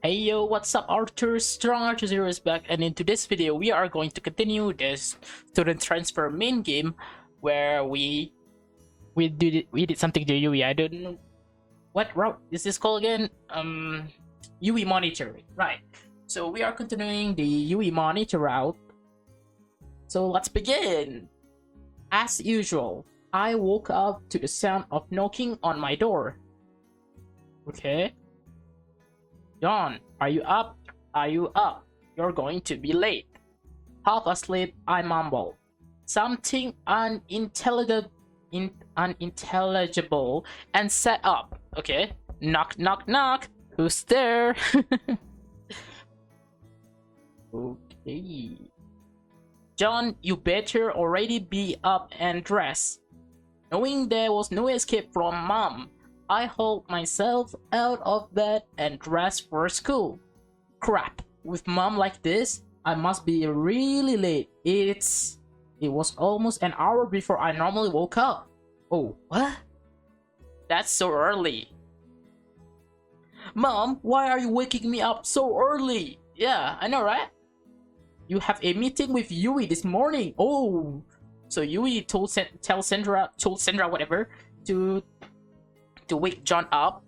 Hey yo, what's up Arthur? Strong Arthur Zero is back, and in today's video we are going to continue this student transfer main game where we did something to Yui. I don't know what route is this called again. Yui monitoring, right? So we are continuing the Yui monitor route. So let's begin. As usual, I woke up to the sound of knocking on my door. Okay. John, are you up? Are you up? You're going to be late. Half asleep, I mumbled. Something unintelligible and sat up. Okay. Knock, knock, knock. Who's there? Okay. John, you better already be up and dressed. Knowing there was no escape from Mom, I hauled myself out of bed and dressed for school. Crap, with Mom like this, I must be really late. It was almost an hour before I normally woke up. Oh, what? That's so early. Mom, why are you waking me up so early? Yeah, I know, right? You have a meeting with Yui this morning. Oh, so Yui told Sandra whatever to wake John up.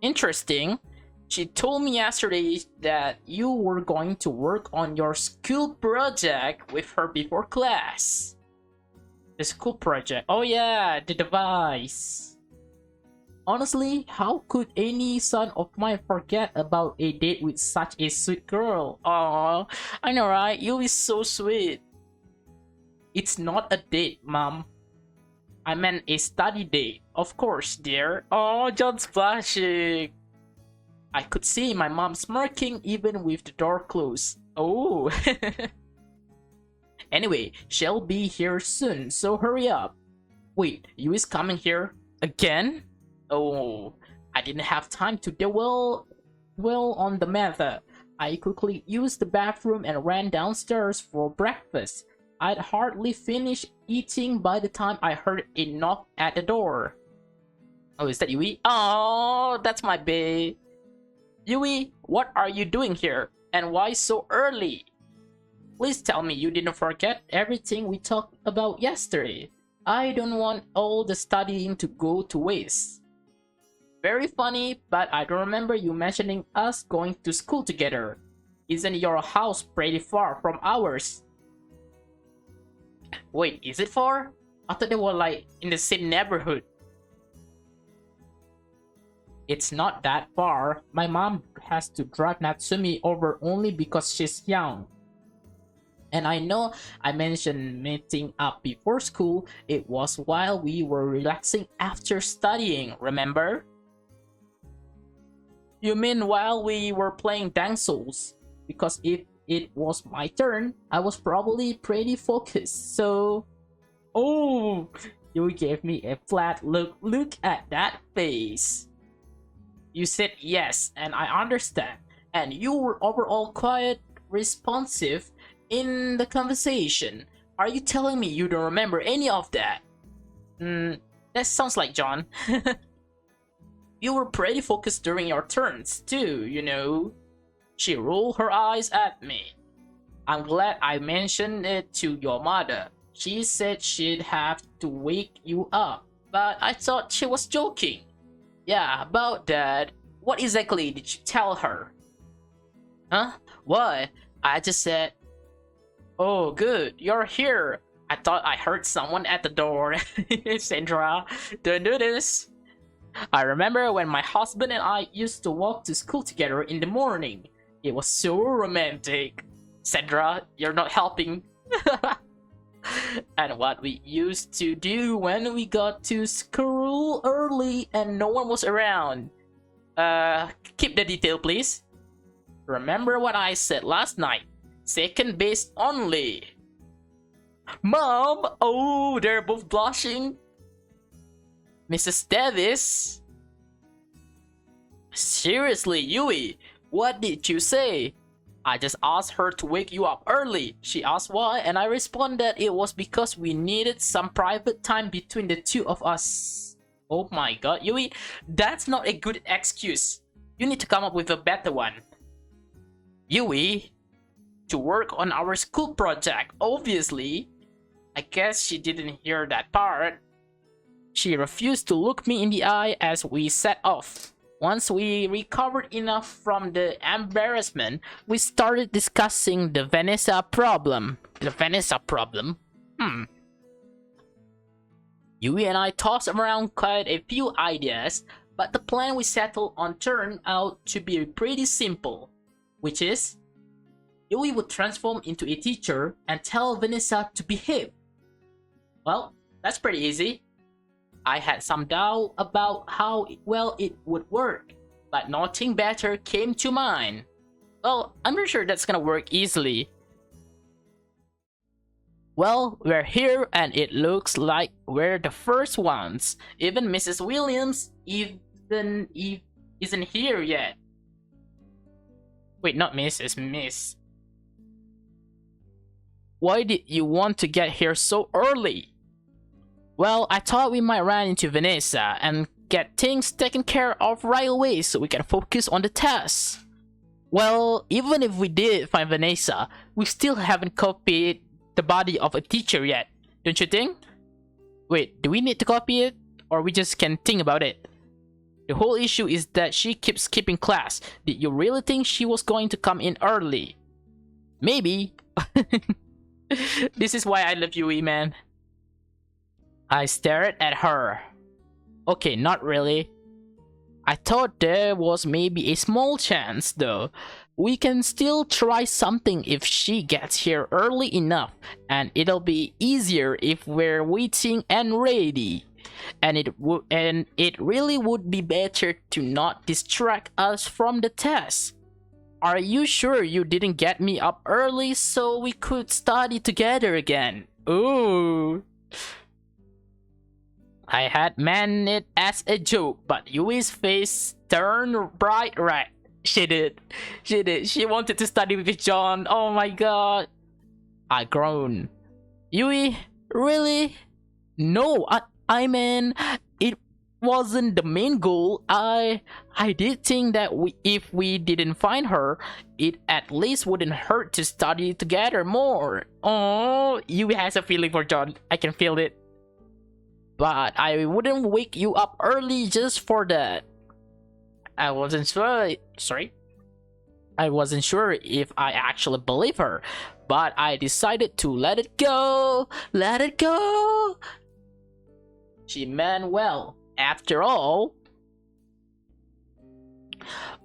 Interesting. She told me yesterday that you were going to work on your school project with her before class. The school project. Oh yeah, the device. Honestly, how could any son of mine forget about a date with such a sweet girl? Oh, I know, right? You is so sweet. It's not a date, Mom. I meant a study date. Of course, dear. Oh, John's blushing. I could see my mom smirking even with the door closed. Oh. Anyway, she'll be here soon, so hurry up. Wait, you is coming here again? Oh, I didn't have time to dwell on the matter. I quickly used the bathroom and ran downstairs for breakfast. I'd hardly finished eating by the time I heard a knock at the door. Oh, is that Yui? Oh, that's my babe. Yui, what are you doing here? And why so early? Please tell me you didn't forget everything we talked about yesterday. I don't want all the studying to go to waste. Very funny, but I don't remember you mentioning us going to school together. Isn't your house pretty far from ours? Wait, is it far? I thought they were like in the same neighborhood. It's not that far. My mom has to drive Natsumi over only because she's young. And I know I mentioned meeting up before school. It was while we were relaxing after studying, remember? You mean while we were playing Dark Souls? Because if it was my turn, I was probably pretty focused, so... Oh! You gave me a flat look. Look at that face! You said yes, and I understand. And you were overall quite responsive in the conversation. Are you telling me you don't remember any of that? That sounds like John. You were pretty focused during your turns, too, you know. She rolled her eyes at me. I'm glad I mentioned it to your mother. She said she'd have to wake you up, but I thought she was joking. Yeah, about that. What exactly did you tell her? Huh? What? I just said, oh, good, you're here. I thought I heard someone at the door. Sandra, don't do this. I remember when my husband and I used to walk to school together in the morning. It was so romantic. Sandra, you're not helping. And what we used to do when we got to school early and no one was around. Keep the detail, please. Remember what I said last night. Second base only. Mom! Oh, they're both blushing. Mrs. Davis? Seriously, Yui, what did you say? I just asked her to wake you up early. She asked why, and I responded it was because we needed some private time between the two of us. Oh my god, Yui, that's not a good excuse. You need to come up with a better one. Yui, to work on our school project, obviously. I guess she didn't hear that part. She refused to look me in the eye as we set off. Once we recovered enough from the embarrassment, we started discussing the VANESSA problem. The VANESSA problem? Yui and I tossed around quite a few ideas, but the plan we settled on turned out to be pretty simple, which is Yui would transform into a teacher and tell VANESSA to behave. Well, that's pretty easy. I had some doubt about how well it would work, but nothing better came to mind. Well, I'm pretty sure that's gonna work easily. Well, we're here and it looks like we're the first ones. Even Mrs. Williams isn't here yet. Wait, not Mrs. Miss. Why did you want to get here so early? Well, I thought we might run into VANESSA and get things taken care of right away so we can focus on the test. Well, even if we did find VANESSA, we still haven't copied the body of a teacher yet, don't you think? Wait, do we need to copy it? Or we just can think about it? The whole issue is that she keeps skipping class. Did you really think she was going to come in early? Maybe. This is why I love Yui, man. I stared at her. Okay, not really. I thought there was maybe a small chance though. We can still try something if she gets here early enough, and it'll be easier if we're waiting and ready. And it really would be better to not distract us from the test. Are you sure you didn't get me up early so we could study together again? Ooh. I had meant it as a joke, but Yui's face turned bright red. She did. She wanted to study with John. Oh my god. I groaned. Yui, really? No, I mean, it wasn't the main goal. I did think that if we didn't find her, it at least wouldn't hurt to study together more. Oh, Yui has a feeling for John. I can feel it. But I wouldn't wake you up early just for that. I wasn't sure. I wasn't sure if I actually believe her, but I decided to let it go. Let it go. She meant well, after all.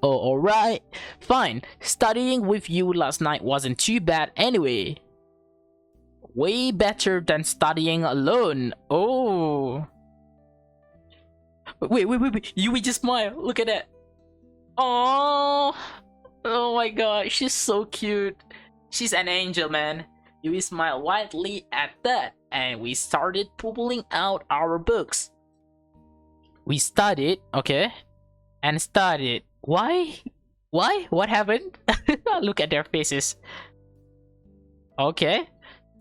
Oh, alright. Fine. Studying with you last night wasn't too bad anyway. Way better than studying alone. Oh. Wait. Yui just smile. Look at that. Oh. Oh my god. She's so cute. She's an angel, man. Yui smiled widely at that, and we started pulling out our books. We studied, okay? And studied. Why? What happened? Look at their faces. Okay.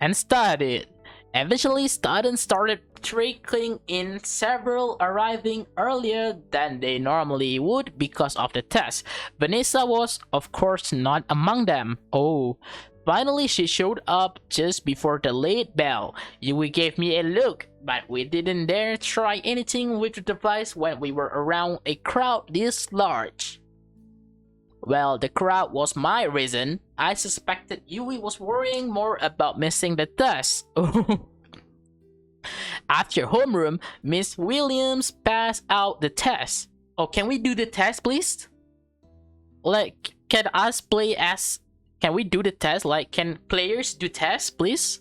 And studied. Eventually, students started trickling in, several arriving earlier than they normally would because of the test. VANESSA was, of course, not among them. Oh, finally she showed up just before the late bell. Yui gave me a look, but we didn't dare try anything with the device when we were around a crowd this large. Well, the crowd was my reason. I suspected Yui was worrying more about missing the test. After homeroom, Miss Williams passed out the test. Oh, can we do the test, please? Like, can we do the test? Like, can players do tests, please?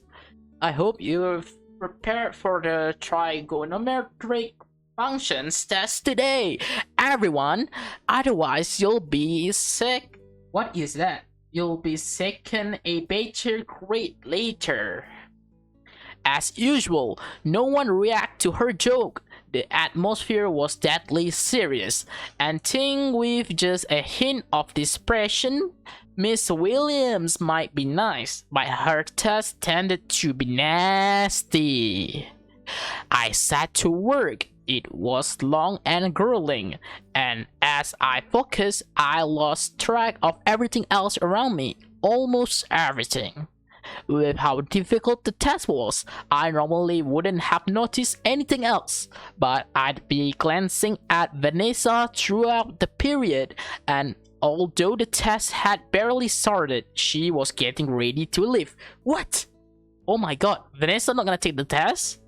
I hope you're prepared for the trigonometric functions test today, everyone. Otherwise, you'll be sick. What is that? You'll be second a better grade later. As usual, no one reacted to her joke. The atmosphere was deadly serious, and think with just a hint of depression, Miss Williams might be nice, but her test tended to be nasty. I sat to work, It was long and grueling, and as I focused, I lost track of everything else around me. Almost everything. With how difficult the test was, I normally wouldn't have noticed anything else, but I'd be glancing at Vanessa throughout the period, and although the test had barely started, she was getting ready to leave. What? Oh my god, Vanessa not gonna take the test?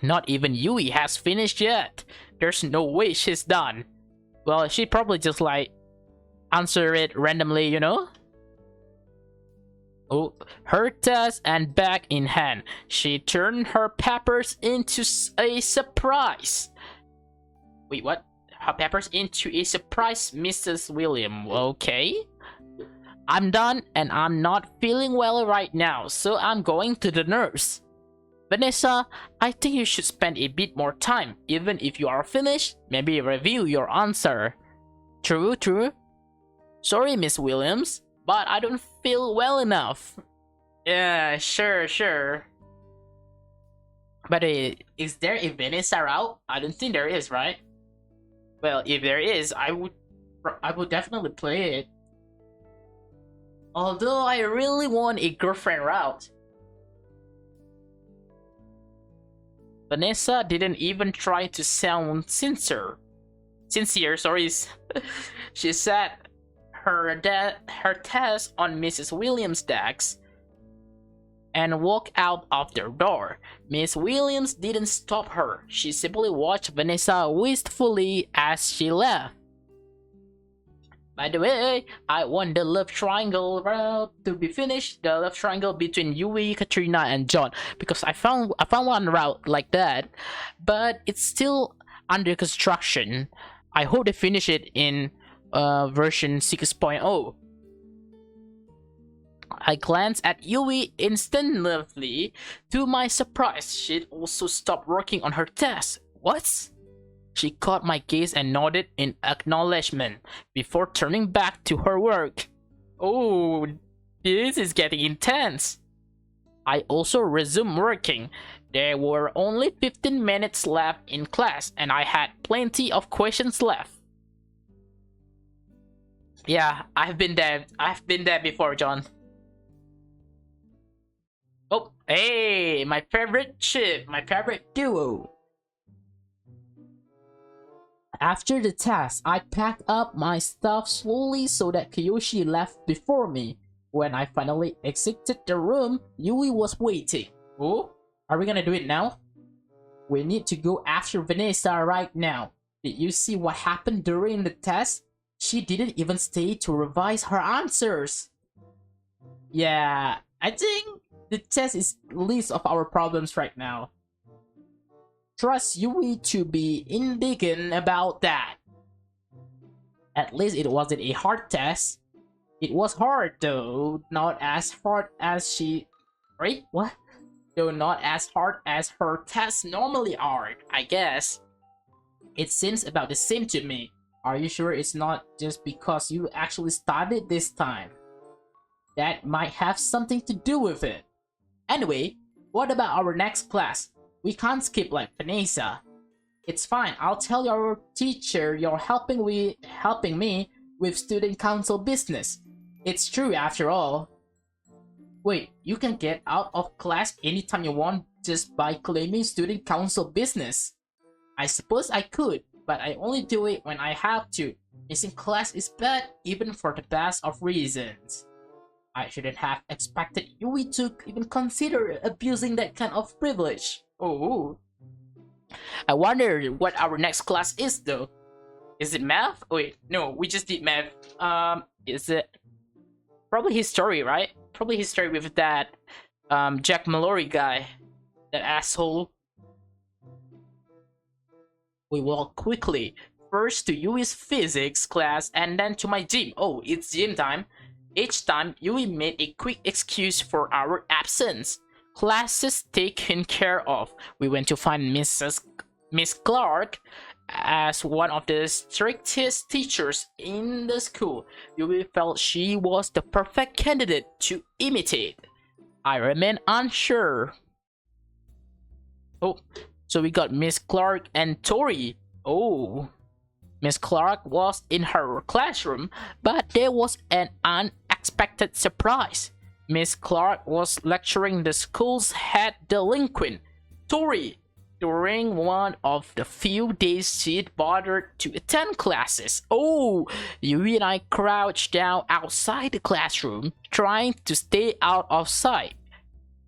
Not even Yui has finished yet. There's no way she's done. Well, she probably just like answer it randomly, you know? Oh, her test and bag in hand, she turned her papers into a surprise. Wait, what? Her papers into a surprise, Mrs. William. Okay. I'm done and I'm not feeling well right now, so I'm going to the nurse. Vanessa, I think you should spend a bit more time. Even if you are finished, maybe review your answer. True, true. Sorry, Miss Williams, but I don't feel well enough. Yeah, sure. But is there a Vanessa route? I don't think there is, right? Well, if there is, I would definitely play it. Although I really want a girlfriend route. Vanessa didn't even try to sound sincere. Sorry. She set her test on Mrs. Williams' desk and walked out of their door. Miss Williams didn't stop her. She simply watched Vanessa wistfully as she left. By the way, I want the love triangle route to be finished. The love triangle between Yui, Katrina, and John, because I found one route like that, but it's still under construction. I hope they finish it in version 6.0. I glanced at Yui instantly. To my surprise, she'd also stopped working on her test. What? She caught my gaze and nodded in acknowledgement before turning back to her work. Oh, this is getting intense. I also resumed working. There were only 15 minutes left in class and I had plenty of questions left. Yeah, I've been there before, John. Oh, hey, my favorite ship, my favorite duo. After the test, I packed up my stuff slowly so that Kiyoshi left before me. When I finally exited the room, Yui was waiting. Oh, are we gonna do it now? We need to go after Vanessa right now. Did you see what happened during the test? She didn't even stay to revise her answers. Yeah, I think the test is the least of our problems right now. Trust Yui to be indignant about that. At least it wasn't a hard test. It was hard though, not as hard as she... Wait, what? Though not as hard as her tests normally are, I guess. It seems about the same to me. Are you sure it's not just because you actually studied this time? That might have something to do with it. Anyway, what about our next class? We can't skip like Vanessa. It's fine, I'll tell your teacher you're helping me with student council business. It's true after all. Wait, you can get out of class anytime you want just by claiming student council business. I suppose I could, but I only do it when I have to. Missing class is bad even for the best of reasons. I shouldn't have expected Yui to even consider abusing that kind of privilege. Oh. I wonder what our next class is though. Is it math? Wait, no, we just did math. Is it probably history, right? Probably history with that Jack Mallory guy. That asshole. We walk quickly. First to Yui's physics class and then to my gym. Oh, it's gym time. Each time, Yui made a quick excuse for our absence. Classes taken care of. We went to find Miss Clark as one of the strictest teachers in the school. Yui felt she was the perfect candidate to imitate. I remain unsure. Oh, So we got Miss Clark and Tori. Oh, Miss Clark was in her classroom, but there was an unexpected surprise. Miss Clark was lecturing the school's head delinquent, Tori, during one of the few days she'd bothered to attend classes. Oh, Yui and I crouched down outside the classroom, trying to stay out of sight.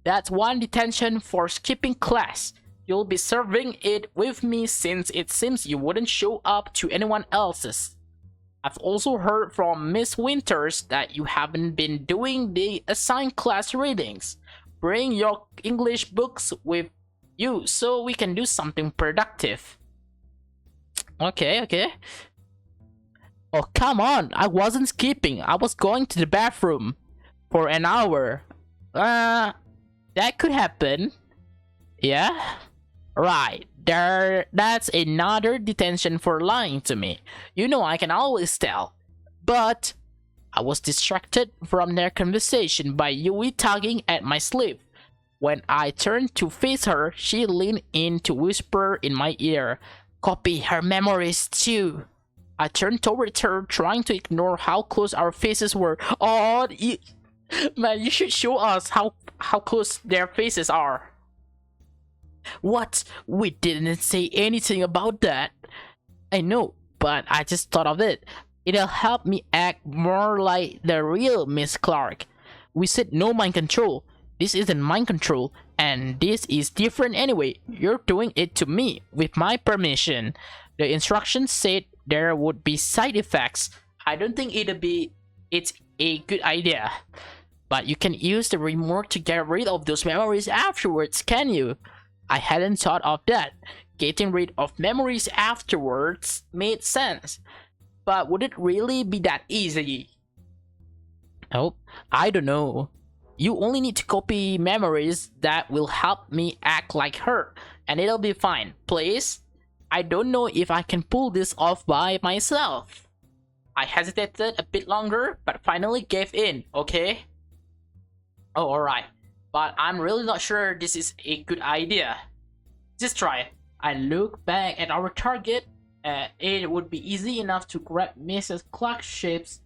That's one detention for skipping class. You'll be serving it with me since it seems you wouldn't show up to anyone else's. I've also heard from Miss Winters that you haven't been doing the assigned class readings. Bring your English books with you so we can do something productive. Okay. Oh, come on. I wasn't skipping. I was going to the bathroom for an hour. That could happen. Yeah? Right. That's another detention for lying to me. You know I can always tell. But I was distracted from their conversation by Yui tugging at my sleeve. When I turned to face her, she leaned in to whisper in my ear, "Copy her memories too." I turned towards her, trying to ignore how close our faces were. Oh, man, you should show us how close their faces are. What? We didn't say anything about that. I know, but I just thought of it. It'll help me act more like the real Miss Clark. We said no mind control. This isn't mind control, and this is different anyway. You're doing it to me with my permission. The instructions said there would be side effects. I don't think it's a good idea. But you can use the remote to get rid of those memories afterwards, can you? I hadn't thought of that. Getting rid of memories afterwards made sense. But would it really be that easy? Oh, I don't know. You only need to copy memories that will help me act like her, and it'll be fine. Please? I don't know if I can pull this off by myself. I hesitated a bit longer, but finally gave in, okay? Oh, alright. But I'm really not sure this is a good idea. Just try it. I look back at our target. It would be easy enough to grab Mrs. Clark's shapes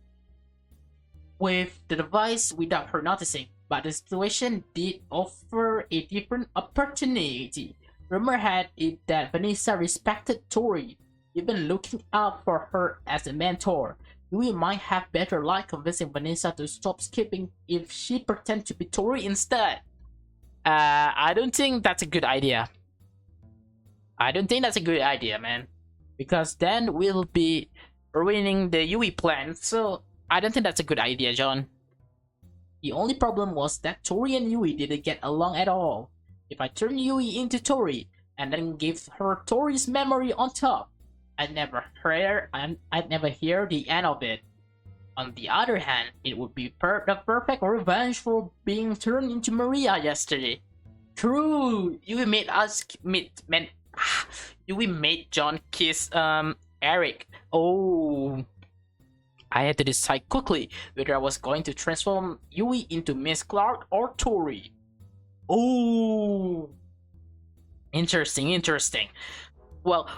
with the device without her noticing. But the situation did offer a different opportunity. Rumor had it that Vanessa respected Tori, even looking out for her as a mentor. We might have better luck convincing Vanessa to stop skipping if she pretends to be Tori instead. I don't think that's a good idea. Man. Because then we'll be ruining the Yui plan, so I don't think that's a good idea, John. The only problem was that Tori and Yui didn't get along at all. If I turned Yui into Tori and then gave her Tori's memory on top, I'd never hear the end of it. On the other hand, it would be the perfect revenge for being turned into Maria yesterday. True, Yui made John kiss Eric. Oh. I had to decide quickly whether I was going to transform Yui into Miss Clark or Tori. Oh, interesting. Well,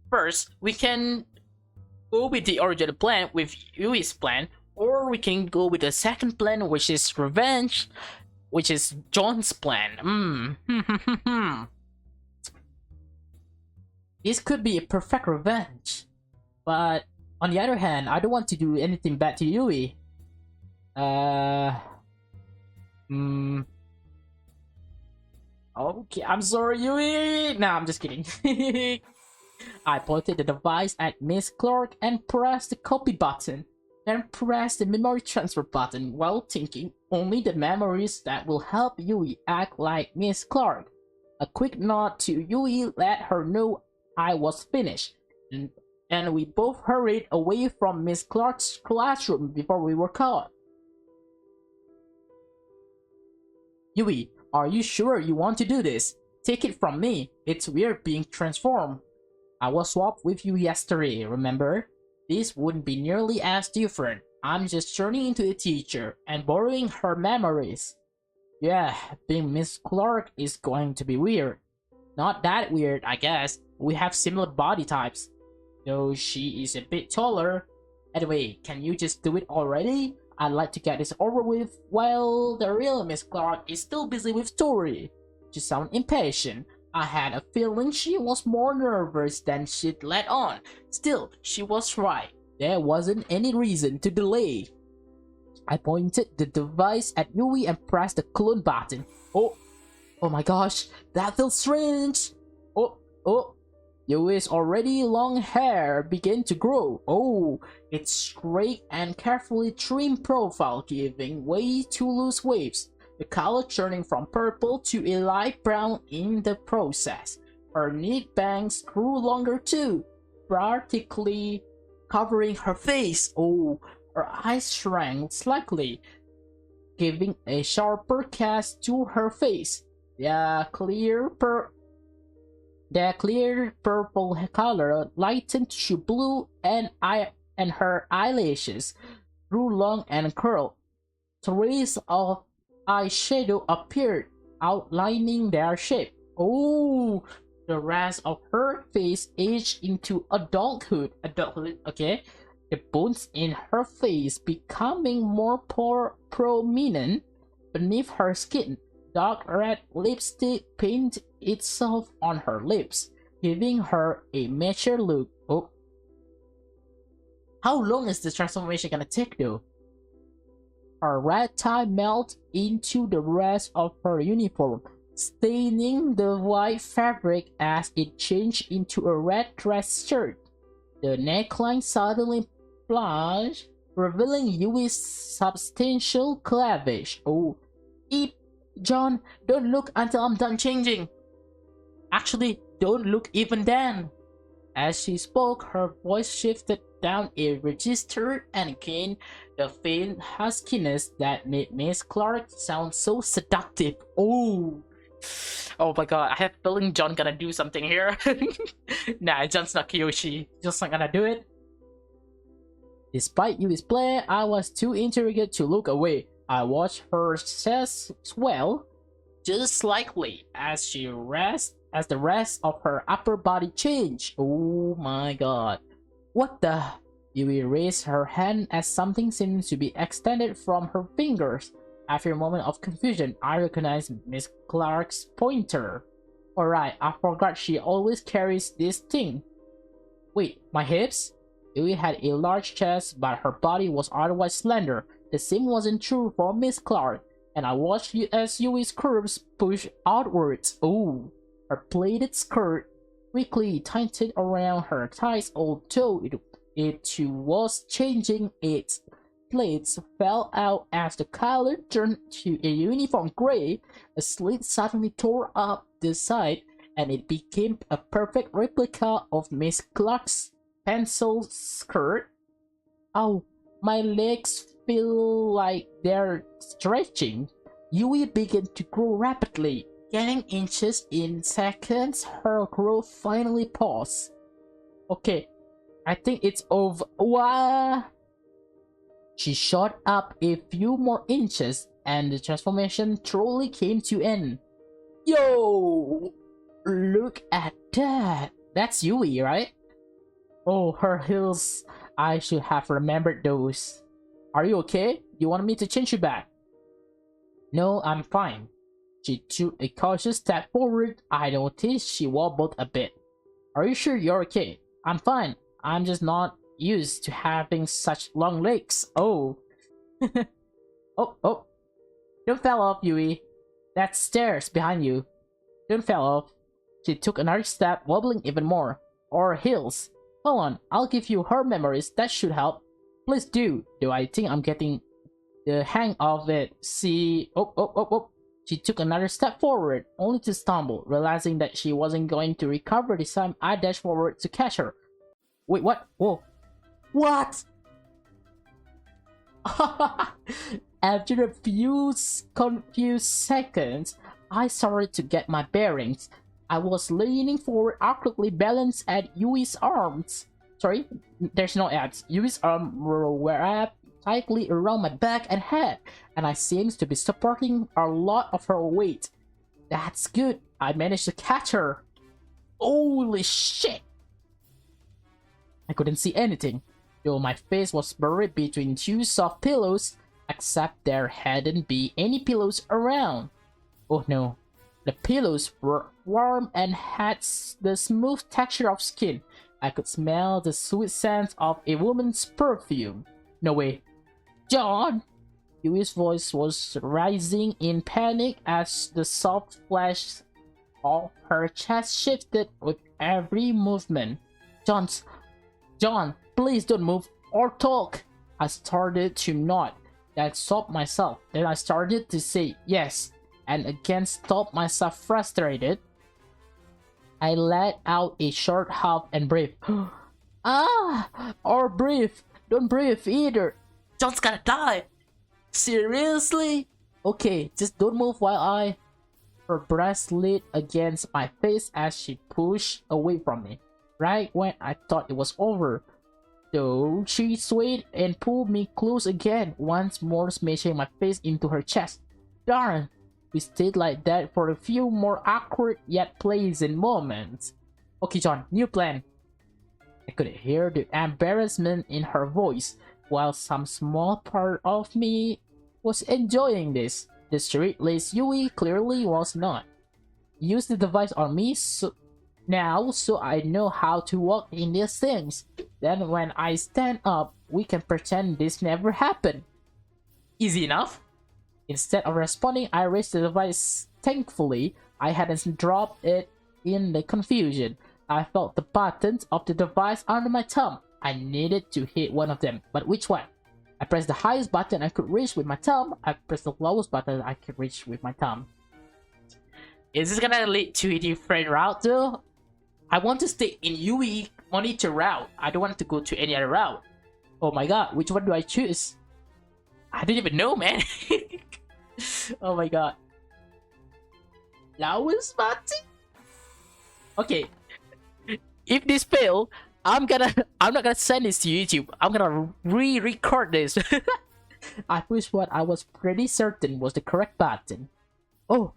first we can go with the original plan with Yui's plan, or we can go with the second plan, which is revenge, which is John's plan. This could be a perfect revenge, but on the other hand, I don't want to do anything bad to Yui. Okay, I'm sorry, Yui. Nah, I'm just kidding. I pointed the device at Miss Clark and pressed the copy button, then pressed the memory transfer button while thinking only the memories that will help Yui act like Miss Clark. A quick nod to Yui let her know I was finished, and we both hurried away from Miss Clark's classroom before we were caught. Yui, are you sure you want to do this? Take it from me, it's weird being transformed. I was swapped with you yesterday, remember? This wouldn't be nearly as different. I'm just turning into a teacher and borrowing her memories. Yeah, being Miss Clark is going to be weird. Not that weird, I guess. We have similar body types. Though she is a bit taller. Anyway, can you just do it already? I'd like to get this over with while the real Miss Clark is still busy with story. She sounded impatient. I had a feeling she was more nervous than she'd let on. Still, she was right. There wasn't any reason to delay. I pointed the device at Yui and pressed the clone button. Oh my gosh, that feels strange. Oh. Yui's already long hair began to grow. Oh, its straight and carefully trimmed profile giving way to loose waves, the color turning from purple to a light brown in the process. Her neat bangs grew longer too, practically covering her face. Oh, her eyes shrank slightly, giving a sharper cast to her face. The clear purple color lightened to blue, and her eyelashes grew long and curled. Traces of eyeshadow appeared, outlining their shape. Oh, the rest of her face aged into adulthood. Okay. The bones in her face becoming more prominent beneath her skin. Dark red lipstick painted itself on her lips, giving her a mature look. Oh. How long is this transformation gonna take though? Her red tie melted into the rest of her uniform, staining the white fabric as it changed into a red dress shirt. The neckline suddenly plunged, revealing Yui's substantial cleavage. Oh, John, don't look until I'm done changing. Actually, don't look even then. As she spoke, her voice shifted down a register and gained the faint huskiness that made Miss Clark sound so seductive. Oh my god, I have a feeling John gonna do something here. Nah, John's not Kiyoshi. Just not gonna do it. Despite Yui's play, I was too intrigued to look away. I watched her chest swell just slightly as the rest of her upper body changed. Oh my god. What the? Yui raised her hand as something seemed to be extended from her fingers. After a moment of confusion, I recognized Miss Clark's pointer. Alright, I forgot she always carries this thing. Wait, my hips? Yui had a large chest, but her body was otherwise slender. The same wasn't true for Miss Clark, and I watched as Yui's curves pushed outwards. Oh, her plaited skirt quickly tightened around her thighs, although it too was changing. Its plaits fell out as the color turned to a uniform gray. A slit suddenly tore up the side, and it became a perfect replica of Miss Clark's pencil skirt. Oh, my legs feel like they're stretching. Yui began to grow rapidly, gaining inches in seconds. Her growth finally paused. Okay, I think it's over. What? She shot up a few more inches, and the transformation truly came to end. Yo! Look at that! That's Yui, right? Oh, her heels. I should have remembered those. Are you okay? You want me to change you back? No, I'm fine. She took a cautious step forward. I noticed she wobbled a bit. Are you sure you're okay? I'm fine. I'm just not used to having such long legs. Oh. Oh. Don't fall off, Yui. That's stairs behind you. Don't fall off. She took another step, wobbling even more. Or heels. Hold on, I'll give you her memories. That should help. Please do. Though I think I'm getting the hang of it. See. Oh. She took another step forward, only to stumble, realizing that she wasn't going to recover this time. I dashed forward to catch her. Wait, what? Whoa. What? After a few confused seconds, I started to get my bearings. I was leaning forward, awkwardly balanced at Yui's arms. Sorry, there's no abs. Yui's arms were wrapped tightly around my back and head, and I seemed to be supporting a lot of her weight. That's good. I managed to catch her. Holy shit! I couldn't see anything, though my face was buried between two soft pillows, except there hadn't been any pillows around. Oh no, the pillows were warm and had the smooth texture of skin. I could smell the sweet scent of a woman's perfume. No way. John! Yui's voice was rising in panic as the soft flesh of her chest shifted with every movement. John, please don't move or talk. I started to nod, then stopped myself. Then I started to say yes, and again stopped myself frustrated. I let out a short huff and breathed. Or breathe. Don't breathe either. John's gonna die. Seriously? Okay, just don't move while I... Her breast slid against my face as she pushed away from me. Right when I thought it was over, though, she swayed and pulled me close again, once more smashing my face into her chest. Darn! We stayed like that for a few more awkward yet pleasant moments. Okay, John, new plan. I could hear the embarrassment in her voice, while some small part of me was enjoying this. The straight-laced Yui clearly was not. Use the device on me so I know how to walk in these things. Then when I stand up, we can pretend this never happened. Easy enough? Instead of responding, I raised the device. Thankfully, I hadn't dropped it in the confusion. I felt the buttons of the device under my thumb. I needed to hit one of them, but which one? I pressed the highest button I could reach with my thumb. I pressed the lowest button I could reach with my thumb. Is this gonna lead to a different route though? I want to stay in Yui monitor route. I don't want to go to any other route. Oh my god, which one do I choose? I don't even know, man. Oh my god. Lowest button? Okay. If this fail, I'm not gonna send this to YouTube. I'm gonna re-record this. I pushed what I was pretty certain was the correct button. Oh,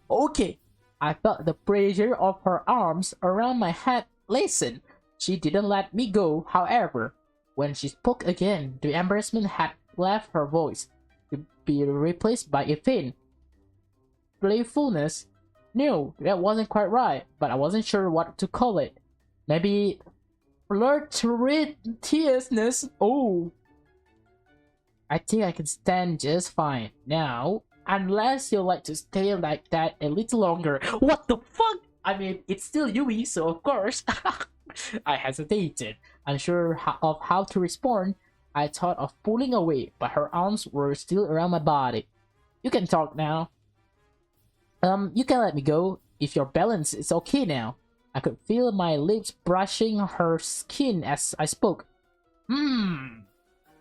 okay. I felt the pressure of her arms around my head lessen. She didn't let me go, however. When she spoke again, the embarrassment had left her voice, to be replaced by a faint playfulness. No, that wasn't quite right, but I wasn't sure what to call it. Maybe flirtatiousness. Oh, I think I can stand just fine now, unless you'd like to stay like that a little longer. What the fuck? I mean, it's still Yui, so of course. I hesitated, unsure of how to respond. I thought of pulling away, but her arms were still around my body. You can talk now. You can let me go if your balance is okay now. I could feel my lips brushing her skin as I spoke.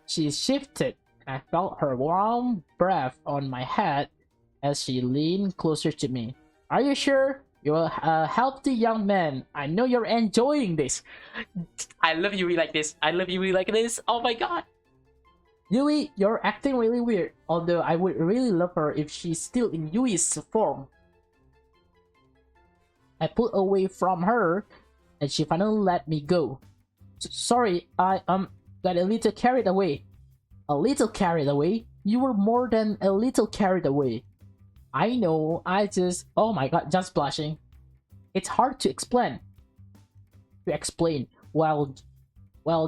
She shifted. I felt her warm breath on my head as she leaned closer to me. Are you sure? You're a healthy young man. I know you're enjoying this. I love Yui like this. I love Yui like this. Oh my god. Yui, you're acting really weird. Although I would really love her if she's still in Yui's form. I pulled away from her, and she finally let me go. Sorry, I got a little carried away. A little carried away? You were more than a little carried away. I know, oh my god, just blushing. It's hard to explain. While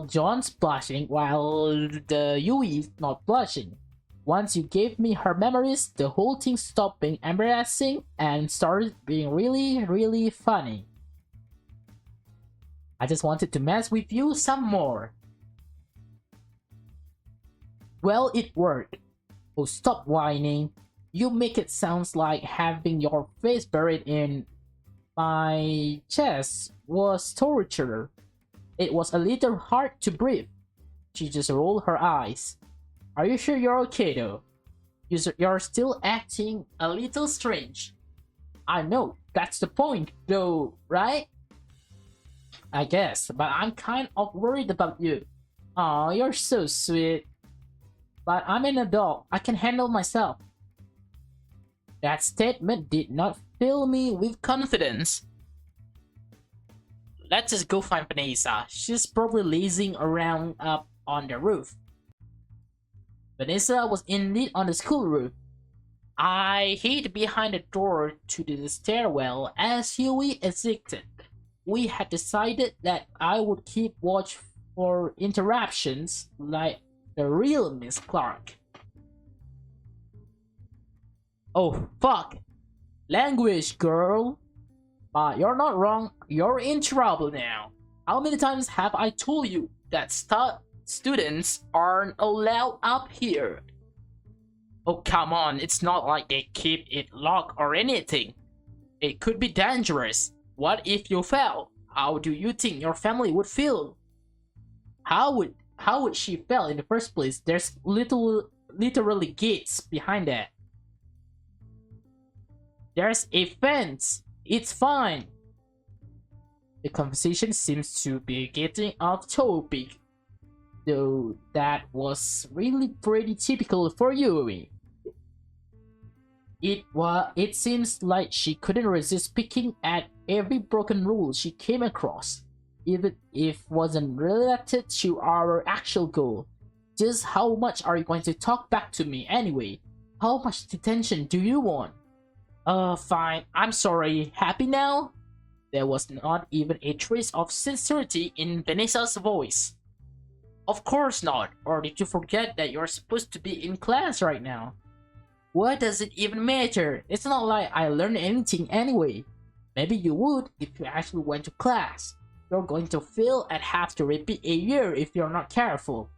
John's blushing, while the Yui is not blushing. Once you gave me her memories, the whole thing stopped being embarrassing and started being really, really funny. I just wanted to mess with you some more. Well, it worked. Oh, stop whining. You make it sound like having your face buried in my chest was torture. It was a little hard to breathe. She just rolled her eyes. Are you sure you're okay though? You're still acting a little strange. I know, that's the point though, right? I guess, but I'm kind of worried about you. Aw, you're so sweet. But I'm an adult, I can handle myself. That statement did not fill me with confidence. Let's just go find Vanessa. She's probably lazing around up on the roof. Vanessa was indeed on the school roof. I hid behind the door to the stairwell as Huey exited. We had decided that I would keep watch for interruptions like the real Miss Clark. Oh, fuck. Language, girl. But you're not wrong. You're in trouble now. How many times have I told you that students aren't allowed up here? Oh, come on. It's not like they keep it locked or anything. It could be dangerous. What if you fell? How do you think your family would feel? How would she fell in the first place? There's literally gates behind that. There's a fence. It's fine. The conversation seems to be getting off topic, though that was really pretty typical for Yuri. It seems like she couldn't resist picking at every broken rule she came across, even if it wasn't related to our actual goal. Just how much are you going to talk back to me anyway? How much detention do you want? Fine. I'm sorry. Happy now? There was not even a trace of sincerity in Vanessa's voice. Of course not. Or did you forget that you're supposed to be in class right now? What does it even matter? It's not like I learned anything anyway. Maybe you would if you actually went to class. You're going to fail and have to repeat a year if you're not careful.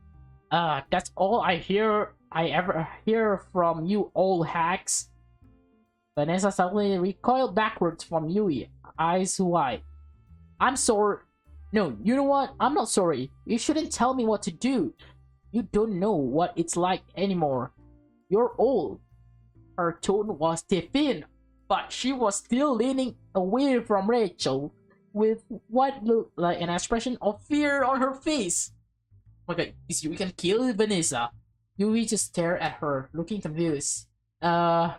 That's all I ever hear from you old hacks. Vanessa suddenly recoiled backwards from Yui, eyes wide. I'm sorry. No, you know what? I'm not sorry. You shouldn't tell me what to do. You don't know what it's like anymore. You're old. Her tone was defiant, but she was still leaning away from Rachel with what looked like an expression of fear on her face. Oh my god, is Yui can kill Vanessa? Yui just stared at her, looking confused. How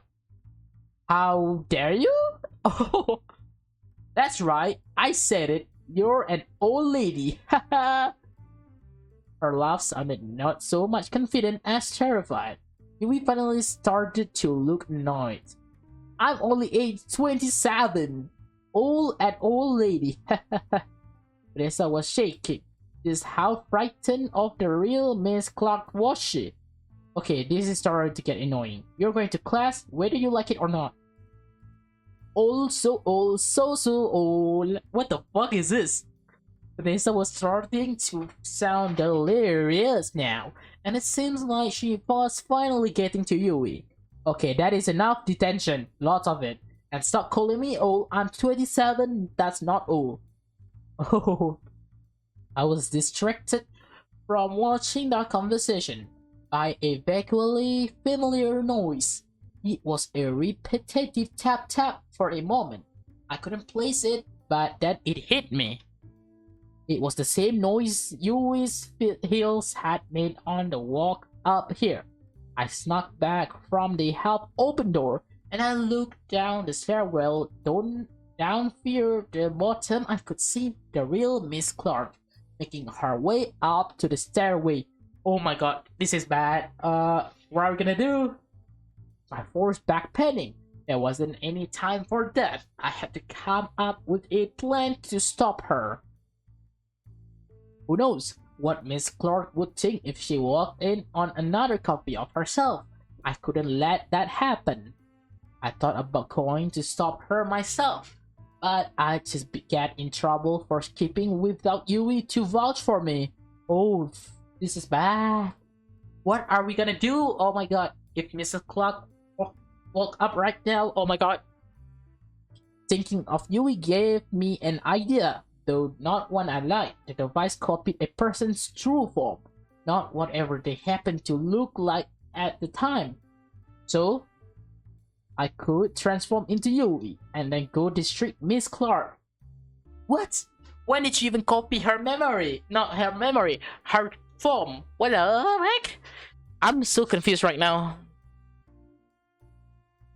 dare you? Oh, that's right. I said it. You're an old lady. Haha. Her laugh sounded not so much confident as terrified. Yui finally started to look annoyed. I'm only age 27. Old and old lady. Vanessa was shaking. Just how frightened of the real Miss Clark was she? Okay, this is starting to get annoying. You're going to class whether you like it or not. Old, so old. What the fuck is this? Vanessa was starting to sound delirious now, and it seems like she was finally getting to Yui. Okay, that is enough detention, lots of it. And stop calling me old. I'm 27, that's not old. Oh, I was distracted from watching that conversation by a vaguely familiar noise. It was a repetitive tap for a moment. I couldn't place it, but then it hit me. It was the same noise Yui's heels had made on the walk up here. I snuck back from the half-open door and I looked down the stairwell. Down near the bottom, I could see the real Miss Clark making her way up to the stairway. Oh my god, this is bad. What are we gonna do? I forced back penning. There wasn't any time for that. I had to come up with a plan to stop her. Who knows what Miss Clark would think if she walked in on another copy of herself. I couldn't let that happen. I thought about going to stop her myself, but I just got in trouble for skipping without Yui to vouch for me. Oh, this is bad. What are we gonna do? Oh my god, if Mrs. Clark woke up right now, oh my god. Thinking of Yui gave me an idea, though not one I liked. The device copied a person's true form, not whatever they happened to look like at the time. So, I could transform into Yui and then go distract Miss Clark. What? When did she even copy her memory? Not her memory, her form. What the heck? I'm so confused right now.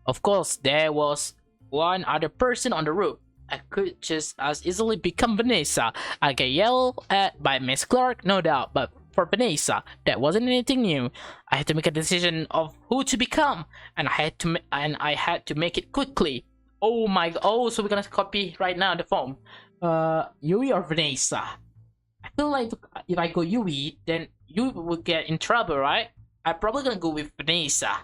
Of course, there was one other person on the roof. I could just as easily become Vanessa. I get yelled at by Miss Clark, no doubt, but for Vanessa, that wasn't anything new. I had to make a decision of who to become, and I had to make it quickly. Oh my! Oh, so we're gonna copy right now the phone. Yui or Vanessa? I feel like if I go Yui, then Yui will get in trouble, right? I'm probably gonna go with Vanessa.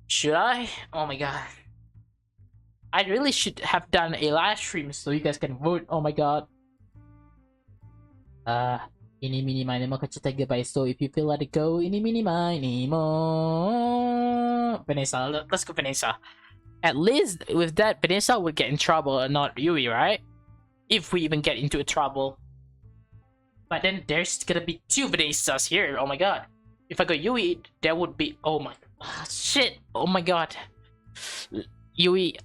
Should I? Oh my god. I really should have done a live stream so you guys can vote. Oh my god. Ini mini mini mo kachitaga by, so if you feel let it go, ini mini mini mo. Vanessa, let's go Vanessa. At least with that, Vanessa would get in trouble and not Yui, right? If we even get into a trouble. But then there's gonna be two Vanessas here. Oh my god. If I go Yui, there would be, oh my shit. Oh my god. Yui,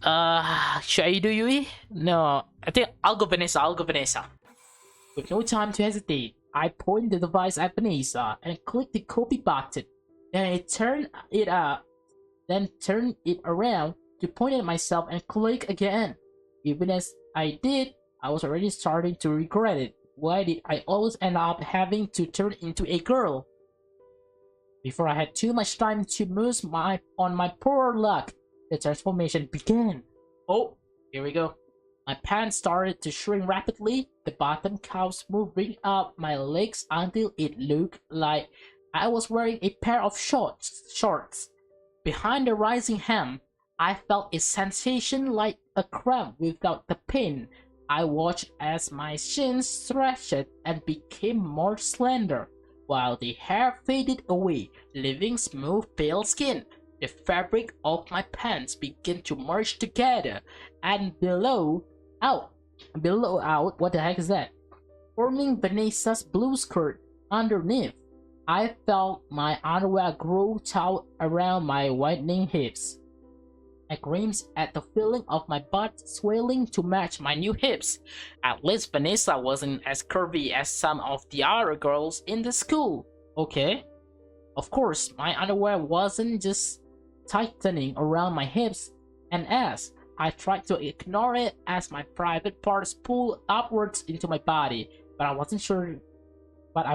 should I do Yui? No, I think I'll go Vanessa. I'll go Vanessa. With no time to hesitate, I point the device at Vanessa and click the copy button. Then I turn it around to point at myself and click again. Even as I did, I was already starting to regret it. Why did I always end up having to turn into a girl? Before I had too much time to muse on my poor luck, the transformation began. Oh, here we go. My pants started to shrink rapidly, the bottom calves moving up my legs until it looked like I was wearing a pair of shorts. Behind the rising hem, I felt a sensation like a cramp without the pain. I watched as my shins stretched and became more slender, while the hair faded away, leaving smooth pale skin. The fabric of my pants began to merge together, and below out, what the heck is that? Forming Vanessa's blue skirt underneath. I felt my underwear grow taut around my widening hips. I grimaced at the feeling of my butt swelling to match my new hips. At least Vanessa wasn't as curvy as some of the other girls in the school. Okay. Of course, my underwear wasn't just tightening around my hips and ass. I tried to ignore it as my private parts pulled upwards into my body, but I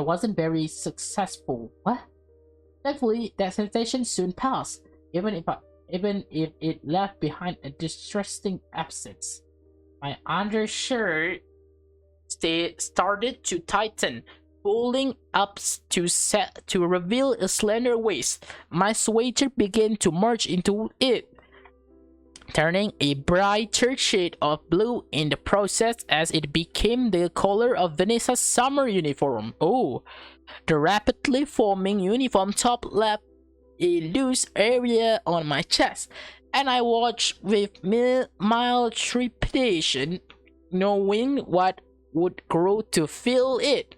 wasn't very successful. What? Thankfully, that sensation soon passed, even if it left behind a distressing absence. My undershirt started to tighten, pulling up to reveal a slender waist. My sweater began to merge into it, turning a brighter shade of blue in the process as it became the color of Vanessa's summer uniform. Oh, the rapidly forming uniform top left a loose area on my chest, and I watched with mild trepidation, knowing what would grow to fill it.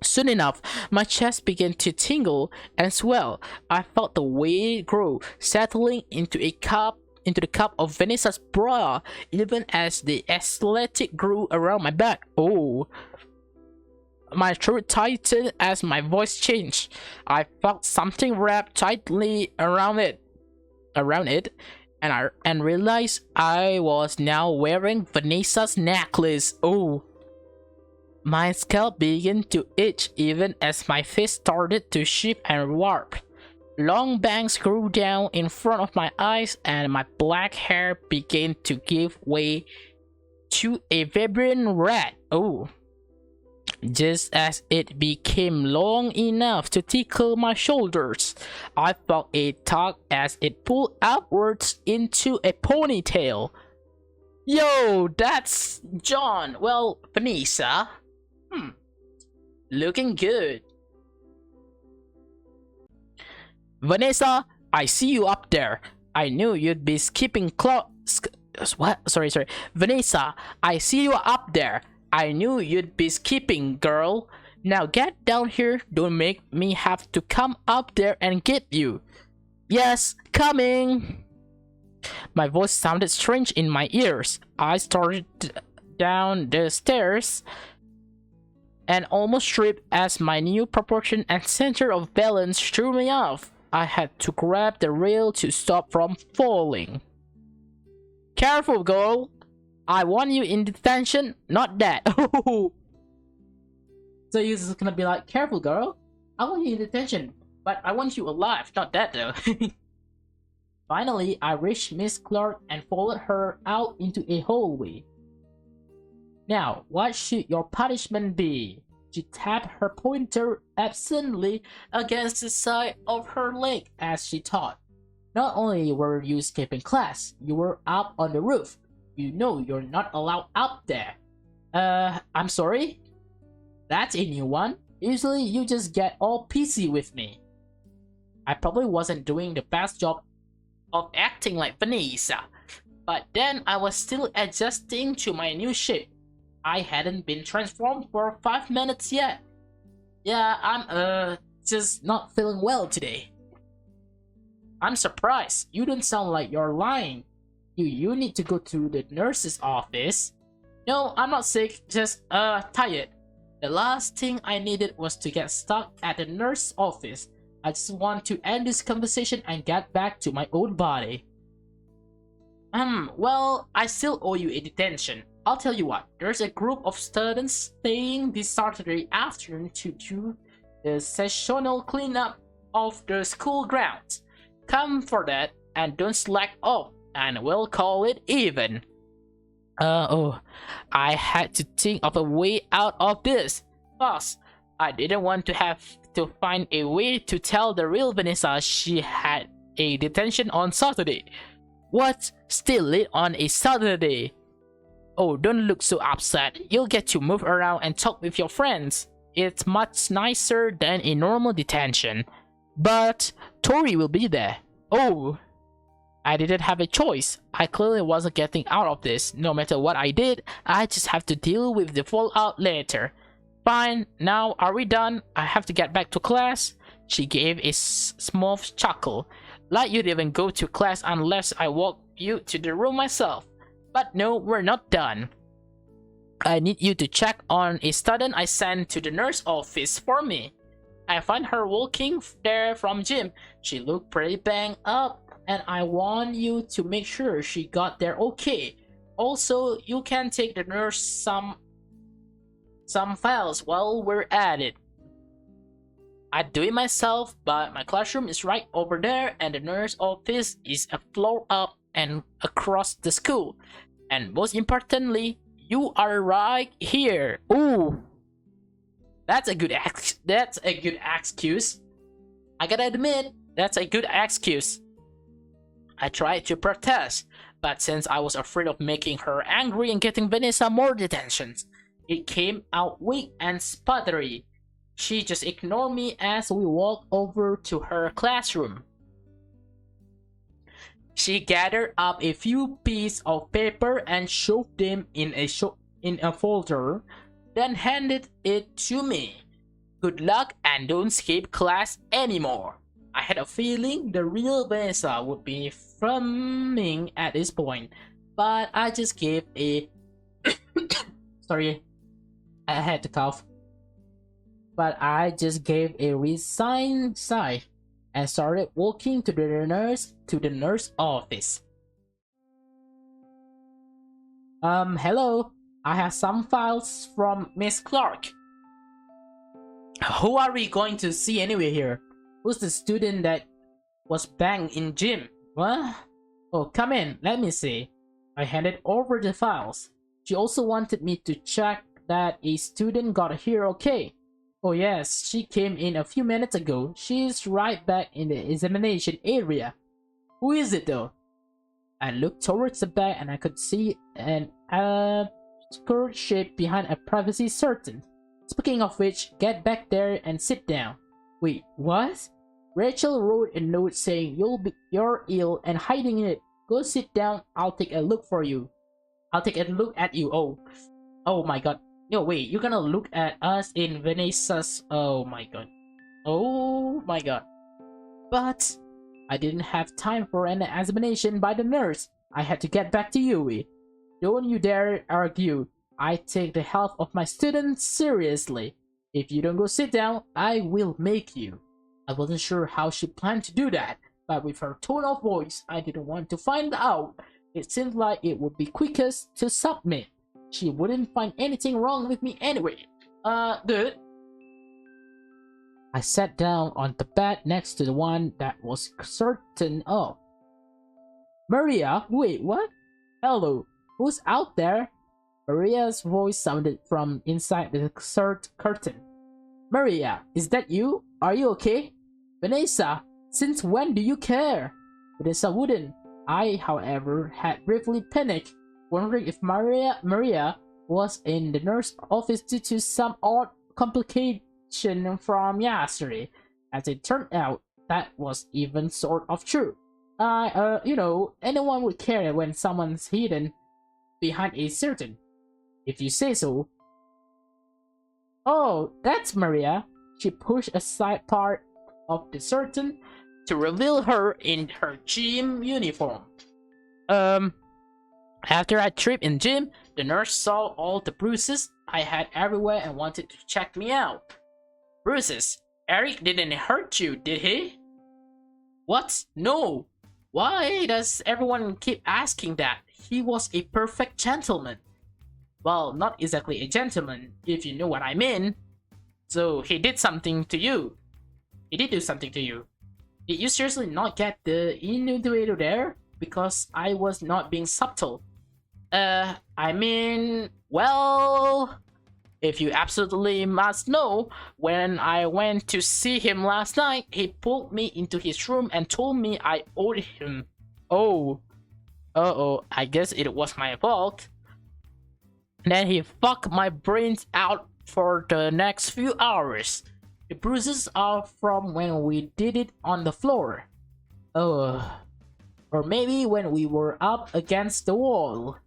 Soon enough, my chest began to tingle and swell. I felt the weight grow, settling into the cup of Vanessa's bra, even as the athletic grew around my back. Oh. My throat tightened as my voice changed. I felt something wrapped tightly around it, and realized I was now wearing Vanessa's necklace. Oh. My scalp began to itch even as my face started to shift and warp. Long bangs grew down in front of my eyes, and my black hair began to give way to a vibrant red. Oh. Just as it became long enough to tickle my shoulders, I felt a tug as it pulled outwards into a ponytail. Yo, that's John. Well, Vanessa. Looking good. Vanessa, I see you up there. I knew you'd be skipping what? Sorry. Vanessa, I see you up there. I knew you'd be skipping, girl. Now get down here. Don't make me have to come up there and get you. Yes, coming. My voice sounded strange in my ears. I started down the stairs and almost tripped as my new proportion and center of balance threw me off. I had to grab the rail to stop from falling. Careful, girl! I want you in detention, not that. So you're just gonna be like, careful, girl. I want you in detention, but I want you alive, not that though. Finally, I reached Miss Clark and followed her out into a hallway. Now, what should your punishment be? She tapped her pointer absently against the side of her leg as she taught. Not only were you skipping class, you were up on the roof. You know you're not allowed up there. I'm sorry? That's a new one. Usually you just get all PC with me. I probably wasn't doing the best job of acting like VANESSA, but then I was still adjusting to my new shape. I hadn't been transformed for 5 minutes yet. Yeah, I'm just not feeling well today. I'm surprised. You don't sound like you're lying. You need to go to the nurse's office. No, I'm not sick, just tired. The last thing I needed was to get stuck at the nurse's office. I just want to end this conversation and get back to my own body. Well, I still owe you a detention. I'll tell you what, there's a group of students staying this Saturday afternoon to do the sessional cleanup of the school grounds. Come for that and don't slack off, and we'll call it even. I had to think of a way out of this. Plus, I didn't want to have to find a way to tell the real VANESSA she had a detention on Saturday. What? Still late on a Saturday? Oh, don't look so upset. You'll get to move around and talk with your friends. It's much nicer than a normal detention. But Tori will be there. Oh, I didn't have a choice. I clearly wasn't getting out of this. No matter what I did, I just have to deal with the fallout later. Fine, now are we done? I have to get back to class. She gave a small chuckle. Like you'd even go to class unless I walk you to the room myself. But no, we're not done. I need you to check on a student I sent to the nurse office for me. I found her walking there from gym. She looked pretty banged up, and I want you to make sure she got there okay. Also, you can take the nurse some files while we're at it. I'd do it myself, but my classroom is right over there, and the nurse office is a floor up and across the school. And most importantly, you are right here. Ooh, that's a good excuse. I gotta admit, that's a good excuse. I tried to protest, but since I was afraid of making her angry and getting VANESSA more detentions, it came out weak and sputtery. She just ignored me as we walked over to her classroom. She gathered up a few pieces of paper and shoved them in a folder, then handed it to me. Good luck and don't skip class anymore. I had a feeling the real VANESSA would be fuming at this point, but I just gave a sorry, I had to cough. But I just gave a resigned sigh and started walking to the nurse office. Hello. I have some files from Miss Clark. Who are we going to see anyway here? Who's the student that was banged in gym? What? Oh, come in, let me see. I handed over the files. She also wanted me to check that a student got here okay. Oh yes, she came in a few minutes ago. She's right back in the examination area. Who is it though? I looked towards the back and I could see an obscure shape behind a privacy curtain. Speaking of which, get back there and sit down. Wait, what? Rachel wrote a note saying you're ill and hiding it. Go sit down, I'll take a look for you. I'll take a look at you. Oh my god. No, wait, you're gonna look at us in VANESSA's... Oh my god. Oh my god. But I didn't have time for an examination by the nurse. I had to get back to Yui. Don't you dare argue. I take the health of my students seriously. If you don't go sit down, I will make you. I wasn't sure how she planned to do that, but with her tone of voice, I didn't want to find out. It seemed like it would be quickest to submit. She wouldn't find anything wrong with me anyway. Good. I sat down on the bed next to the one that was certain of. Maria, wait, what? Hello, who's out there? Maria's voice sounded from inside the curtain. Maria, is that you? Are you okay? Vanessa, since when do you care? Vanessa wouldn't. I, however, had briefly panicked, wondering if Maria was in the nurse office due to some odd complication from yesterday. As it turned out, that was even sort of true. Anyone would care when someone's hidden behind a curtain. If you say so. Oh, that's Maria. She pushed aside part of the curtain to reveal her in her gym uniform. After I tripped in gym, the nurse saw all the bruises I had everywhere and wanted to check me out. Bruises? Eric didn't hurt you, did he? What? No. Why does everyone keep asking that? He was a perfect gentleman. Well, not exactly a gentleman, if you know what I mean. So he did something to you. He did do something to you. Did you seriously not get the innuendo there? Because I was not being subtle. Well, if you absolutely must know, when I went to see him last night, he pulled me into his room and told me I owed him. Oh. Uh-oh, I guess it was my fault. Then he fucked my brains out for the next few hours. The bruises are from when we did it on the floor. Oh. Or maybe when we were up against the wall.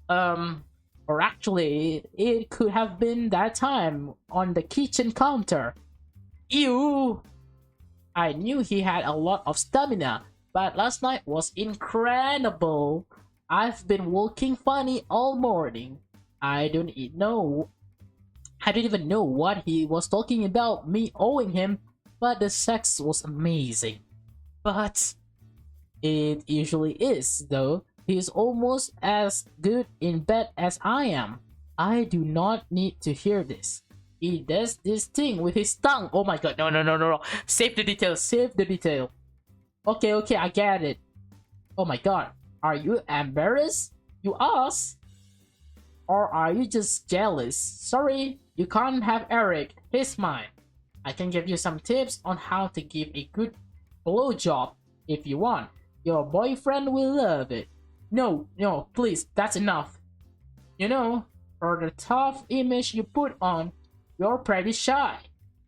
Or actually, it could have been that time on the kitchen counter. Ew! I knew he had a lot of stamina, but last night was incredible. I've been walking funny all morning. I don't even know what he was talking about me owing him, but the sex was amazing. But it usually is, though. He's almost as good in bed as I am. I do not need to hear this. He does this thing with his tongue. Oh my god, no. Save the detail. Okay, I get it. Oh my god, are you embarrassed? You ask? Or are you just jealous? Sorry, you can't have Eric. He's mine. I can give you some tips on how to give a good blowjob if you want. Your boyfriend will love it. No, please, that's enough. You know, for the tough image you put on, you're pretty shy.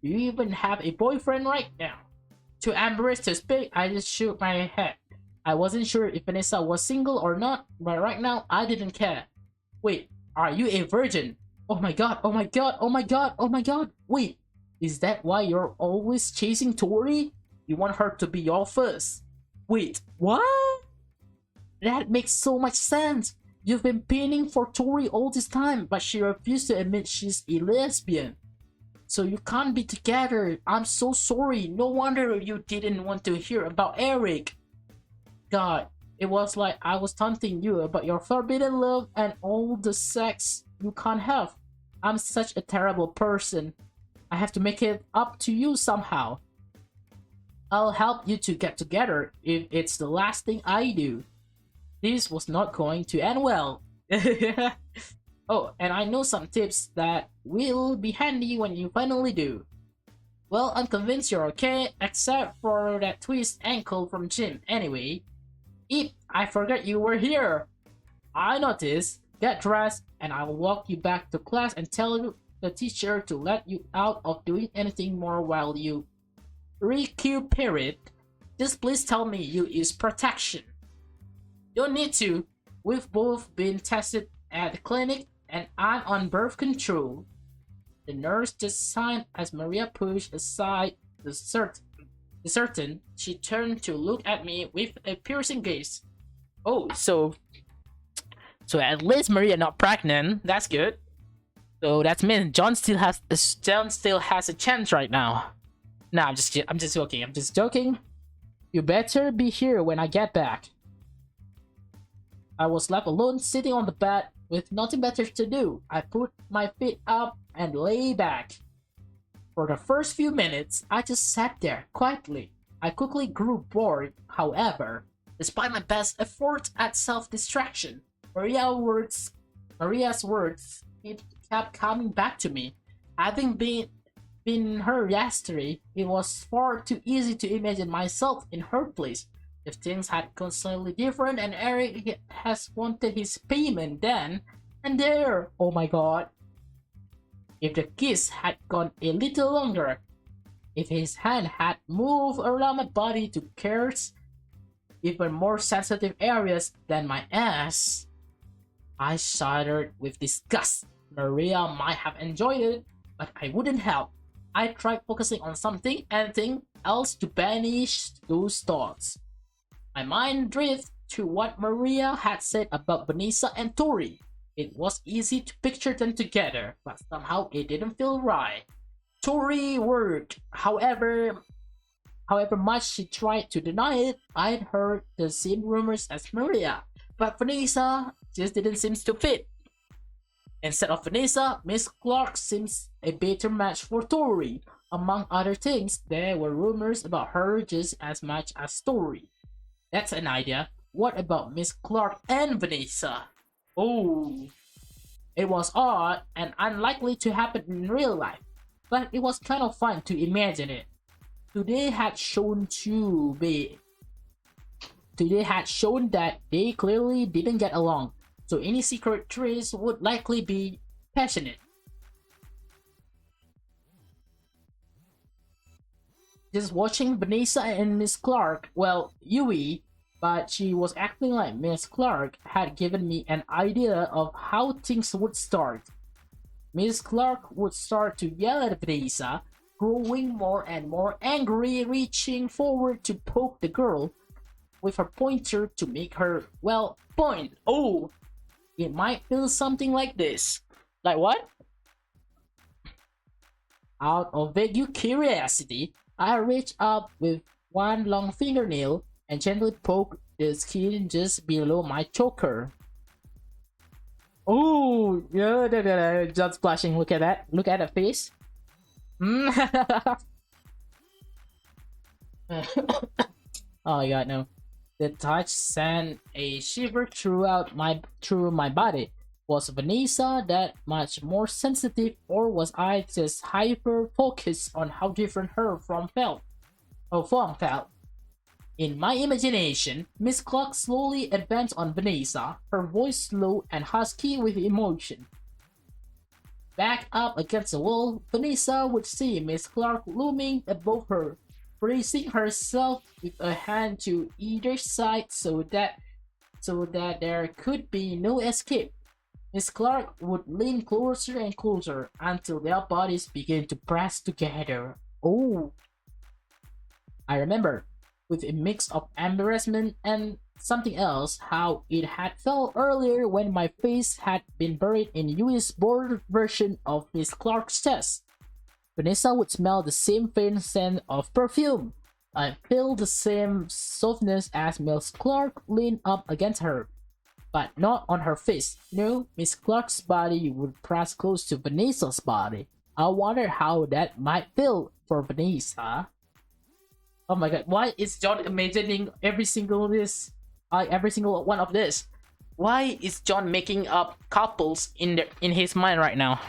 You even have a boyfriend right now. Too embarrassed to speak, I just shook my head. I wasn't sure if Vanessa was single or not, but right now I didn't care. Wait, are you a virgin? Oh my god. Wait, is that why you're always chasing Tori? You want her to be your first. Wait, what? That makes so much sense. You've been pinning for Tori all this time, but she refused to admit she's a lesbian. So you can't be together. I'm so sorry. No wonder you didn't want to hear about Eric. God, it was like I was taunting you about your forbidden love and all the sex you can't have. I'm such a terrible person. I have to make it up to you somehow. I'll help you to get together if it's the last thing I do. This was not going to end well. Oh, and I know some tips that will be handy when you finally do. Well, I'm convinced you're okay, except for that twist ankle from gym. Anyway, Eep, I forgot you were here. I noticed. Get dressed, and I'll walk you back to class and tell the teacher to let you out of doing anything more while you recuperate. Just please tell me you use protection. Don't need to. We've both been tested at the clinic, and I'm on birth control. The nurse just signed as Maria pushed aside the curtain. She turned to look at me with a piercing gaze. Oh, so at least Maria not pregnant. That's good. So that means John still has a chance right now. Nah, I'm just joking. I'm just joking. You better be here when I get back. I was left alone sitting on the bed with nothing better to do. I put my feet up and lay back. For the first few minutes, I just sat there quietly. I quickly grew bored, however, despite my best efforts at self-distraction. Maria's words it kept coming back to me. Having been her yesterday, it was far too easy to imagine myself in her place. If things had gone slightly different and Eric has wanted his payment then and there, oh my god. If the kiss had gone a little longer, if his hand had moved around my body to caress even more sensitive areas than my ass, I shuddered with disgust. Maria might have enjoyed it, but I wouldn't help. I tried focusing on anything else to banish those thoughts. My mind drifted to what Maria had said about Vanessa and Tori. It was easy to picture them together, but somehow it didn't feel right. Tori worked, however much she tried to deny it. I'd heard the same rumors as Maria, but Vanessa just didn't seem to fit. Instead of Vanessa, Miss Clark seems a better match for Tori. Among other things, there were rumors about her just as much as Tori. That's an idea. What about Miss Clark and Vanessa? Oh, it was odd and unlikely to happen in real life, but it was kind of fun to imagine it. Today had shown that they clearly didn't get along, so any secret trace would likely be passionate. Just watching Vanessa and Miss Clark, well, Yui, but she was acting like Miss Clark, had given me an idea of how things would start. Miss Clark would start to yell at Vanessa, growing more and more angry, reaching forward to poke the girl with her pointer to make her, well, point. Oh, it might feel something like this. Like what? Out of vague curiosity, I reached up with one long fingernail and gently poked the skin just below my choker. Oh, yeah, just blushing. Look at that. Look at that face. Oh my god, no. The touch sent a shiver throughout my body. Was Vanessa that much more sensitive, or was I just hyper focused on how different her form felt? In my imagination, Miss Clark slowly advanced on Vanessa, her voice slow and husky with emotion. Back up against the wall, Vanessa would see Miss Clark looming above her, bracing herself with a hand to either side so that there could be no escape. Miss Clark would lean closer and closer until their bodies began to press together. Oh, I remember, with a mix of embarrassment and something else, how it had felt earlier when my face had been buried in Yui's bored version of Miss Clark's chest. Vanessa would smell the same faint scent of perfume. I feel the same softness as Miss Clark leaned up against her, but not on her face. No, Miss Clark's body would press close to Vanessa's body. I wonder how that might feel for Vanessa. Oh my god, why is John imagining every single one of this? Why is John making up couples in his mind right now?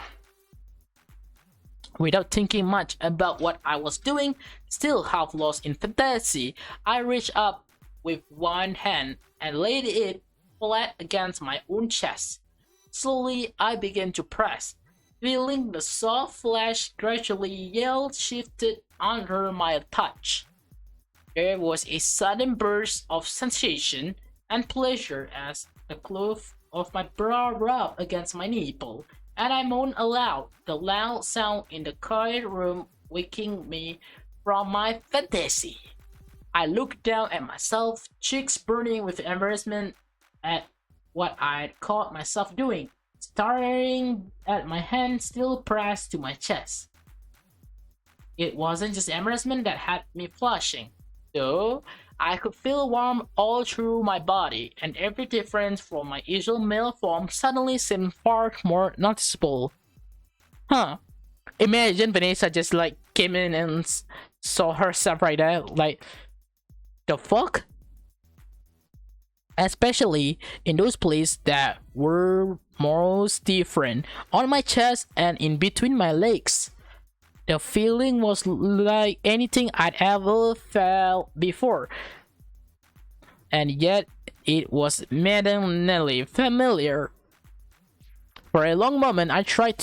Without thinking much about what I was doing, still half lost in fantasy, I reached up with one hand and laid it flat against my own chest. Slowly, I began to press, feeling the soft flesh gradually yield shifted under my touch. There was a sudden burst of sensation and pleasure as the cloth of my bra rubbed against my nipple, and I moaned aloud, the loud sound in the quiet room waking me from my fantasy. I looked down at myself, cheeks burning with embarrassment at what I'd caught myself doing, staring at my hand still pressed to my chest. It wasn't just embarrassment that had me flushing, though. I could feel warmth all through my body, and every difference from my usual male form suddenly seemed far more noticeable. Huh. Imagine Vanessa just like came in and saw herself right there, like, the fuck? Especially in those places that were most different, on my chest and in between my legs. The feeling was like anything I'd ever felt before, and yet it was maddeningly familiar. For a long moment, I tried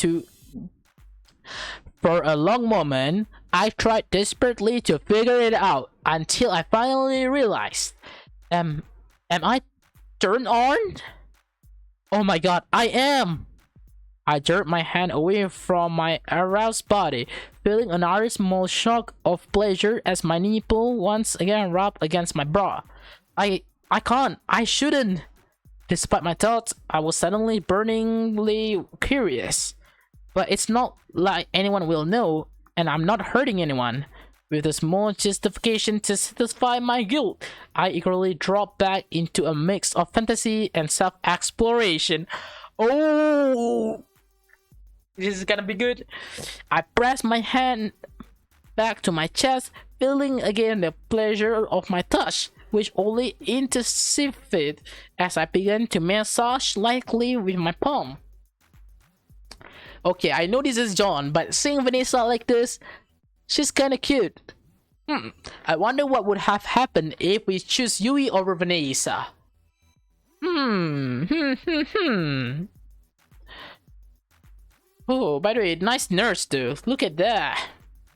desperately to figure it out until I finally realized, am I turned on? Oh my god, I am! I jerked my hand away from my aroused body, feeling another small shock of pleasure as my nipple once again rubbed against my bra. I can't, I shouldn't. Despite my thoughts, I was suddenly burningly curious. But it's not like anyone will know, and I'm not hurting anyone. With a small justification to satisfy my guilt, I eagerly dropped back into a mix of fantasy and self-exploration. Oh, this is gonna be good. I pressed my hand back to my chest, feeling again the pleasure of my touch, which only intensified as I began to massage lightly with my palm. Okay, I know this is John, but seeing Vanessa like this, she's kinda cute. I wonder what would have happened if we choose Yui over Vanessa. Oh, by the way, nice nurse too. Look at that.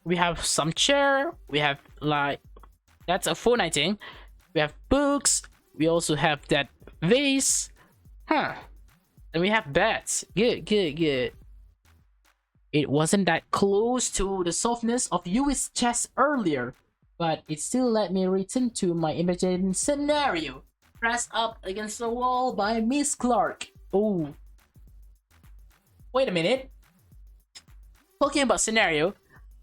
We have some chair. We have like, that's a phone, I think. We have books. We also have that vase. And we have beds. Good, good, good. It wasn't that close to the softness of Yui's chest earlier, but it still let me return to my imagined scenario, pressed up against the wall by Miss Clark. Oh. Wait a minute. Talking about scenario,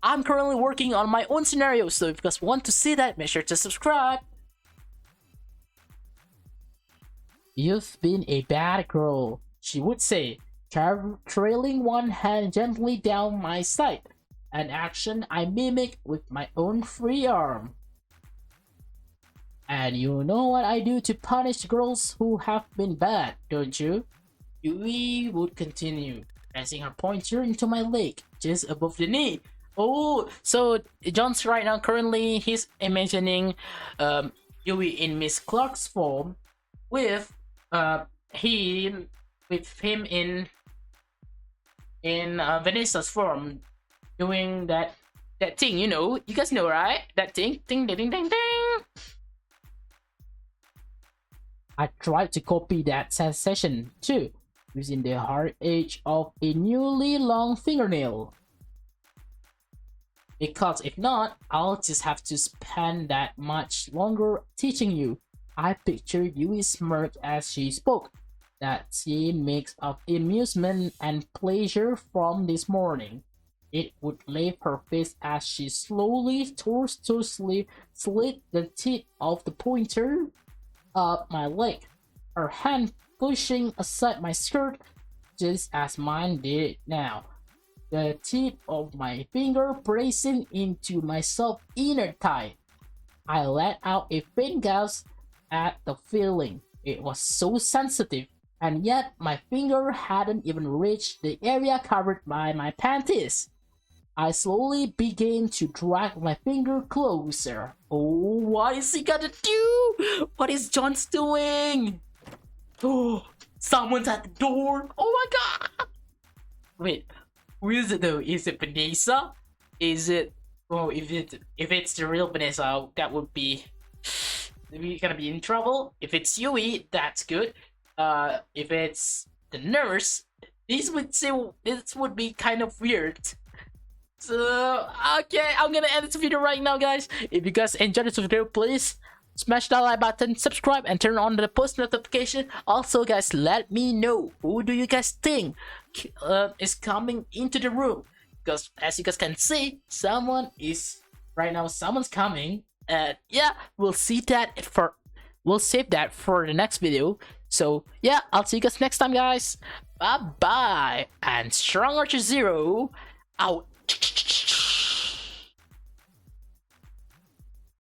I'm currently working on my own scenario, so if you guys want to see that, make sure to subscribe. You've been a bad girl, she would say, trailing one hand gently down my side, an action I mimic with my own free arm. And you know what I do to punish girls who have been bad, don't you? Yui would continue, pressing her pointer into my leg, just above the knee. Oh, so John's right now currently he's imagining Yui in Miss Clark's form with him in Vanessa's form, doing that thing, you know, you guys know, right? That thing, ding ding ding ding ding. I tried to copy that sensation too, using the hard edge of a newly long fingernail. Because if not, I'll just have to spend that much longer teaching you. I pictured Yui smirk as she spoke, that same mix of amusement and pleasure from this morning. It would leave her face as she slowly tortuously slid the tip of the pointer up my leg, her hand pushing aside my skirt just as mine did now, the tip of my finger pressing into my soft inner thigh. I let out a faint gasp at the feeling. It was so sensitive, and yet my finger hadn't even reached the area covered by my panties. I slowly began to drag my finger closer. Oh, what is he gonna do? What is John's doing? Oh, someone's at the door. Oh my god! Wait, who is it though? Is it Vanessa? Is it? Oh, if it's the real Vanessa, that would be. We're gonna be in trouble. If it's Yui, that's good. If it's the nurse, this would be kind of weird. So okay, I'm gonna end this video right now, guys. If you guys enjoyed this video, please smash that like button, subscribe, and turn on the post notification. Also, guys, let me know who do you guys think is coming into the room. because as you guys can see, someone is right now. Someone's coming, and yeah, we'll save that for the next video. So yeah, I'll see you guys next time, guys. Bye bye, and Strong Archer Zero out.